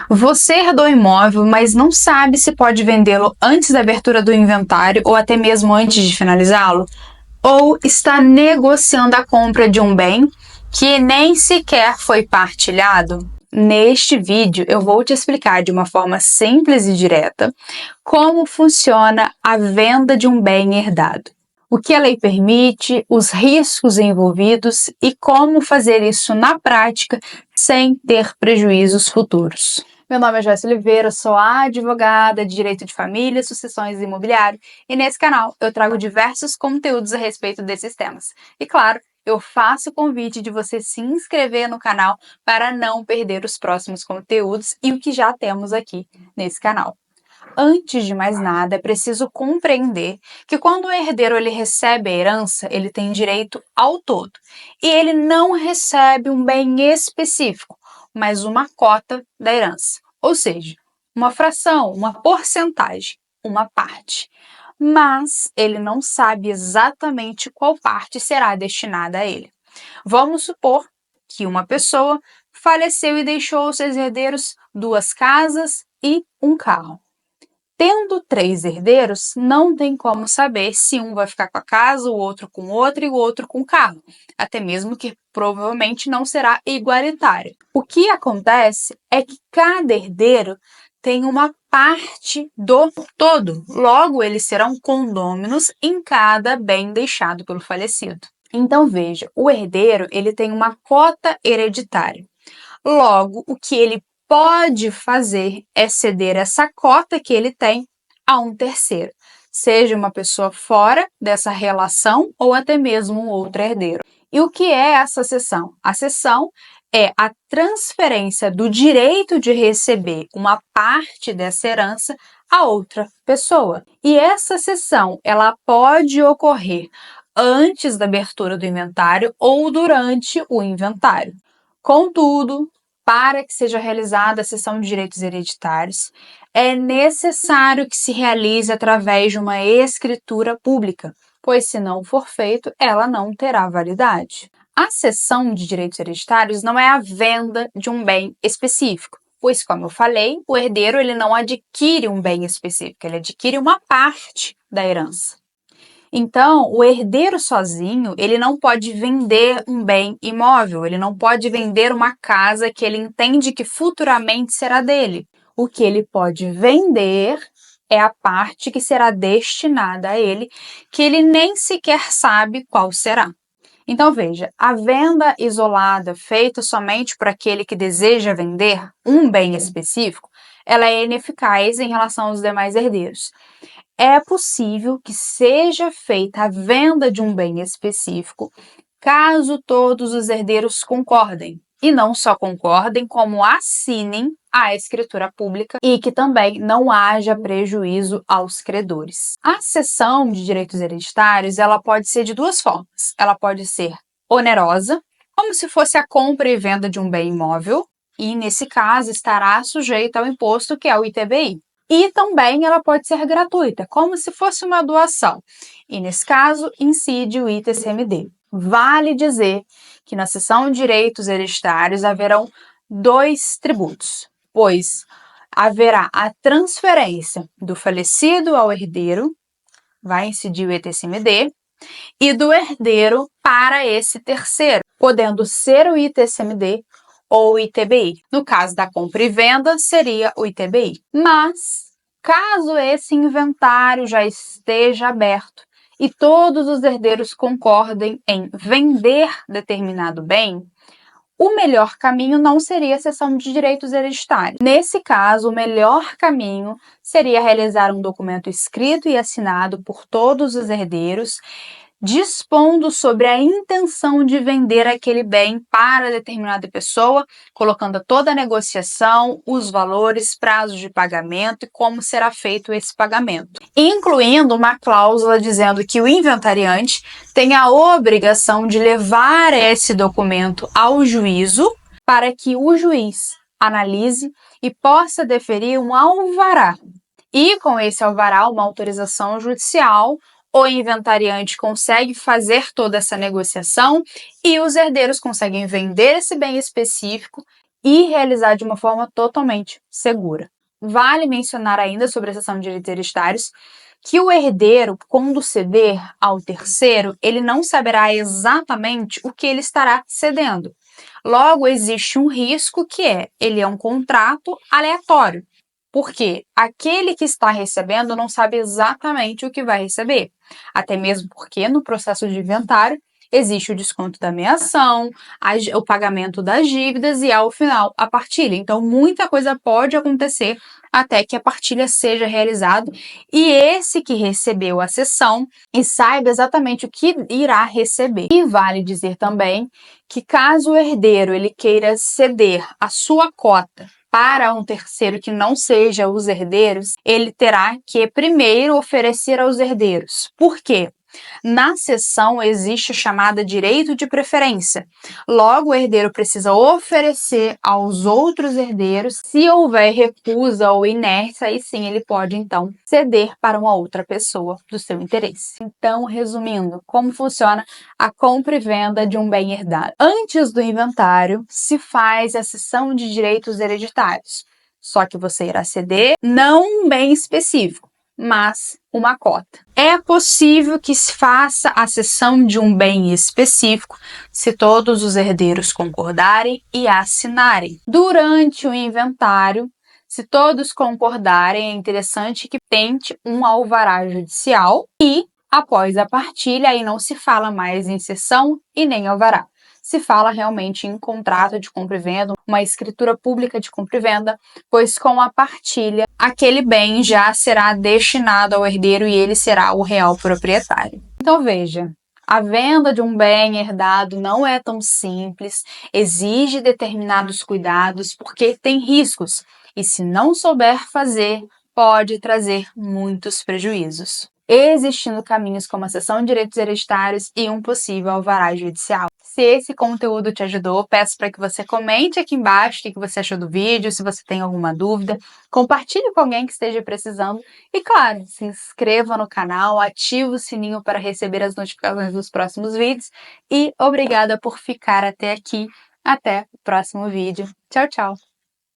Você herdou o imóvel, mas não sabe se pode vendê-lo antes da abertura do inventário ou até mesmo antes de finalizá-lo? Ou está negociando a compra de um bem que nem sequer foi partilhado? Neste vídeo, eu vou te explicar de uma forma simples e direta como funciona a venda de um bem herdado. O que a lei permite, os riscos envolvidos e como fazer isso na prática sem ter prejuízos futuros. Meu nome é Joyce Oliveira, sou advogada de Direito de Família, Sucessões e Imobiliário e nesse canal eu trago diversos conteúdos a respeito desses temas. E claro, eu faço o convite de você se inscrever no canal para não perder os próximos conteúdos e o que já temos aqui nesse canal. Antes de mais nada, é preciso compreender que quando o herdeiro ele recebe a herança, ele tem direito ao todo. E ele não recebe um bem específico, mas uma cota da herança. Ou seja, uma fração, uma porcentagem, uma parte. Mas ele não sabe exatamente qual parte será destinada a ele. Vamos supor que uma pessoa faleceu e deixou aos seus herdeiros 2 casas e um carro. Tendo 3 herdeiros, não tem como saber se um vai ficar com a casa, o outro com outra e o outro com o carro. Até mesmo que provavelmente não será igualitário. O que acontece é que cada herdeiro tem uma parte do todo. Logo, eles serão condôminos em cada bem deixado pelo falecido. Então, veja, o herdeiro ele tem uma cota hereditária. Logo, o que ele pode fazer é ceder essa cota que ele tem a um terceiro, seja uma pessoa fora dessa relação ou até mesmo um outro herdeiro. E o que é essa cessão? A cessão é a transferência do direito de receber uma parte dessa herança a outra pessoa. E essa cessão, ela pode ocorrer antes da abertura do inventário ou durante o inventário. Contudo, para que seja realizada a cessão de direitos hereditários, é necessário que se realize através de uma escritura pública, pois se não for feito, ela não terá validade. A cessão de direitos hereditários não é a venda de um bem específico, pois, como eu falei, o herdeiro ele não adquire um bem específico, ele adquire uma parte da herança. Então, o herdeiro sozinho, ele não pode vender um bem imóvel, ele não pode vender uma casa que ele entende que futuramente será dele. O que ele pode vender é a parte que será destinada a ele, que ele nem sequer sabe qual será. Então, veja, a venda isolada, feita somente por aquele que deseja vender um bem específico, ela é ineficaz em relação aos demais herdeiros. É possível que seja feita a venda de um bem específico, caso todos os herdeiros concordem. E não só concordem, como assinem a escritura pública e que também não haja prejuízo aos credores. A cessão de direitos hereditários, ela pode ser de 2 formas. Ela pode ser onerosa, como se fosse a compra e venda de um bem imóvel, e nesse caso estará sujeita ao imposto que é o ITBI. E também ela pode ser gratuita, como se fosse uma doação. E nesse caso, incide o ITCMD. Vale dizer que na cessão de direitos hereditários haverão 2 tributos, pois haverá a transferência do falecido ao herdeiro, vai incidir o ITCMD, e do herdeiro para esse terceiro, podendo ser o ITCMD ou o ITBI. No caso da compra e venda, seria o ITBI. Mas, caso esse inventário já esteja aberto e todos os herdeiros concordem em vender determinado bem, o melhor caminho não seria a cessão de direitos hereditários. Nesse caso, o melhor caminho seria realizar um documento escrito e assinado por todos os herdeiros, dispondo sobre a intenção de vender aquele bem para determinada pessoa, colocando toda a negociação, os valores, prazos de pagamento e como será feito esse pagamento, incluindo uma cláusula dizendo que o inventariante tem a obrigação de levar esse documento ao juízo para que o juiz analise e possa deferir um alvará. E com esse alvará, uma autorização judicial, o inventariante consegue fazer toda essa negociação e os herdeiros conseguem vender esse bem específico e realizar de uma forma totalmente segura. Vale mencionar ainda sobre a cessão de direitos hereditários que o herdeiro, quando ceder ao terceiro, ele não saberá exatamente o que ele estará cedendo. Logo, existe um risco ele é um contrato aleatório, porque aquele que está recebendo não sabe exatamente o que vai receber, até mesmo porque no processo de inventário existe o desconto da meação, o pagamento das dívidas e, ao final, a partilha. Então, muita coisa pode acontecer até que a partilha seja realizada e esse que recebeu a cessão e saiba exatamente o que irá receber. E vale dizer também que caso o herdeiro ele queira ceder a sua cota para um terceiro que não seja os herdeiros, ele terá que primeiro oferecer aos herdeiros. Por quê? Na cessão existe o chamado direito de preferência. Logo, o herdeiro precisa oferecer aos outros herdeiros. Se houver recusa ou inércia, aí sim ele pode então ceder para uma outra pessoa do seu interesse. Então, resumindo, como funciona a compra e venda de um bem herdado? Antes do inventário, se faz a cessão de direitos hereditários. Só que você irá ceder não um bem específico, mas uma cota. É possível que se faça a cessão de um bem específico se todos os herdeiros concordarem e assinarem. Durante o inventário, se todos concordarem, é interessante que tente um alvará judicial e, após a partilha, aí não se fala mais em cessão e nem alvará. Se fala realmente em contrato de compra e venda, uma escritura pública de compra e venda, pois com a partilha, aquele bem já será destinado ao herdeiro e ele será o real proprietário. Então veja, a venda de um bem herdado não é tão simples, exige determinados cuidados porque tem riscos e se não souber fazer, pode trazer muitos prejuízos, existindo caminhos como a cessão de direitos hereditários e um possível alvará judicial. Se esse conteúdo te ajudou, peço para que você comente aqui embaixo o que você achou do vídeo, se você tem alguma dúvida, compartilhe com alguém que esteja precisando e, claro, se inscreva no canal, ative o sininho para receber as notificações dos próximos vídeos e obrigada por ficar até aqui. Até o próximo vídeo. Tchau, tchau!